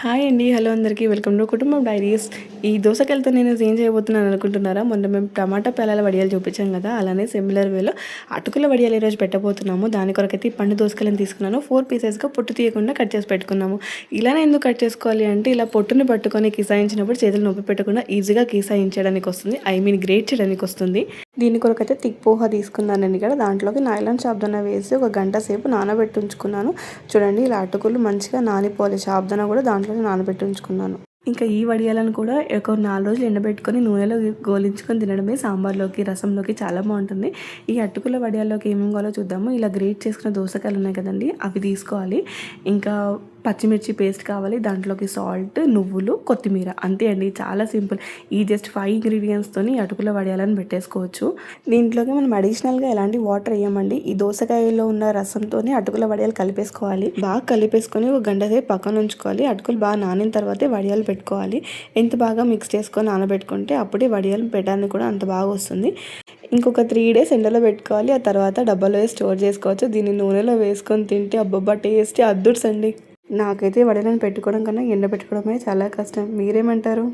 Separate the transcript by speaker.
Speaker 1: Hi అండి. Hello అందరికీ. Welcome to కుటుంబం డైరీస్. ఈ దోసకాయలతో నేను ఏం చేయబోతున్నాను అనుకుంటున్నారా? మొన్న మేము టమాటా పేలాల వడియాలు చూపించాం కదా, అలానే సిమిలర్ వేలో అటుకుల వడియాలు ఈరోజు పెట్టబోతున్నాము. దాని కొరకైతే ఈ పండు దోసకాయలను తీసుకున్నాను. 4 పీసెస్గా పొట్టు తీయకుండా కట్ చేసి పెట్టుకున్నాము. ఇలానే ఎందుకు కట్ చేసుకోవాలి అంటే, ఇలా పొట్టుని పట్టుకొని కిసాయించినప్పుడు చేతులు నొప్పి పెట్టకుండా ఈజీగా కిసాయించడానికి వస్తుంది. గ్రేట్ చేయడానికి వస్తుంది. దీని కొరకైతే థిక్ పోహా తీసుకున్నానండి. ఇక్కడ దాంట్లోకి నైలాన్ సాబుదానా వేసి ఒక గంట సేపు నానబెట్టి ఉంచుకున్నాను. చూడండి, ఇలా అటుకులు మంచిగా నానిపోవాలి. సాబుదానా కూడా దాంట్లోనే నానబెట్టి ఉంచుకున్నాను. ఇంకా ఈ వడియాలను కూడా ఒక 4 రోజులు ఎండబెట్టుకొని నూనెలో గోలించుకొని తినడమే సాంబార్లోకి, రసంలోకి చాలా బాగుంటుంది. ఈ అటుకుల వడియాల్లోకి ఏమేమి కావాలో చూద్దాము. ఇలా గ్రేట్ చేసుకున్న దోసకాయలు ఉన్నాయి కదండి, అవి తీసుకోవాలి. ఇంకా పచ్చిమిర్చి పేస్ట్ కావాలి. దాంట్లోకి సాల్ట్, నువ్వులు, కొత్తిమీర, అంతే అండి. చాలా సింపుల్. ఈ జస్ట్ 5 ఇంగ్రీడియంట్స్తోని అటుకుల వడియాలను పెట్టేసుకోవచ్చు. దీంట్లోకి మనం అడిషనల్గా ఎలాంటి వాటర్ వేయమండి. ఈ దోసకాయలో ఉన్న రసంతోనే అటుకుల వడియాలు కలిపేసుకోవాలి. బాగా కలిపేసుకొని ఒక గంట సేపు పక్కన ఉంచుకోవాలి. అటుకులు బాగా నానిన తర్వాతే వడియాలు పెట్టుకోవాలి. ఎంత బాగా మిక్స్ చేసుకొని నానబెట్టుకుంటే అప్పుడే వడియాలు పెట్టడానికి కూడా అంత బాగా వస్తుంది. ఇంకొక 3 డేస్ ఎండలో పెట్టుకోవాలి. ఆ తర్వాత డబ్బాలో వేసి స్టోర్ చేసుకోవచ్చు. దీన్ని నూనెలో వేసుకొని తింటే అబ్బబ్బా టేస్టీ అద్దుడ్స్ అండి. నాకైతే వడియాలను పెట్టుకోవడం కన్నా ఎండ పెట్టుకోవడమే చాలా కష్టం. మీరేమంటారు?